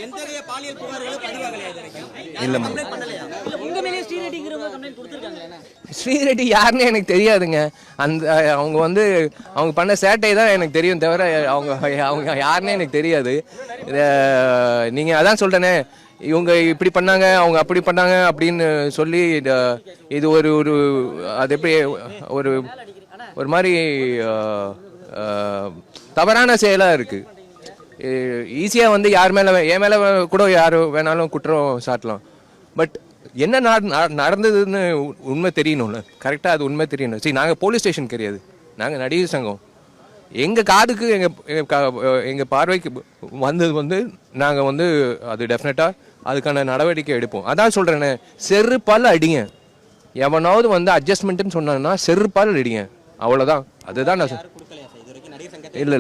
எந்தவித பாலியல் புகார்களும் பதிவாகலையா இது வரைக்கும்? இல்லைம்மா. கம்ப்ளைண்ட் பண்ணலையா? இல்ல உங்க மேலே ஸ்ரீரெட்டிங்கிறவங்க கம்ப்ளைண்ட் கொடுத்துருக்காங்களே. ஸ்ரீரெட்டி யாருன்னு எனக்கு தெரியாதுங்க. அந்த அவங்க பண்ண சேட்டை தான் எனக்கு தெரியும் தவிர அவங்க யாருன்னே எனக்கு தெரியாது. நீங்கள் அதான் சொல்கிறேனே, இவங்க இப்படி பண்ணாங்க அவங்க அப்படி பண்ணாங்க அப்படின்னு சொல்லி இது ஒரு அது எப்படி ஒரு மாதிரி தவறான செயலாக இருக்குது. ஈஸியாக யார் மேலே என் மேலே கூட யார் வேணாலும் குற்றம் சாட்டலாம். பட் என்ன நடந்ததுன்னு உண்மை தெரியணும்ல, கரெக்டாக அது உண்மை தெரியணும். சரி, நாங்கள் போலீஸ் ஸ்டேஷன் கிடையாது, நாங்கள் நடிகர் சங்கம். எங்கள் காதுக்கு எங்கள் பார்வைக்கு வந்தது நாங்கள் அது டெஃபினட்டாக அதுக்கான நடவடிக்கை எடுப்போம். அதான் சொல்கிறேனே, செருப்பால் அடிங்க. எவனாவது அட்ஜஸ்ட்மெண்ட்டுன்னு சொன்னான்னா செருப்பால் அடிங்க, அவ்வளோதான். அதுதான் நான் இல்லை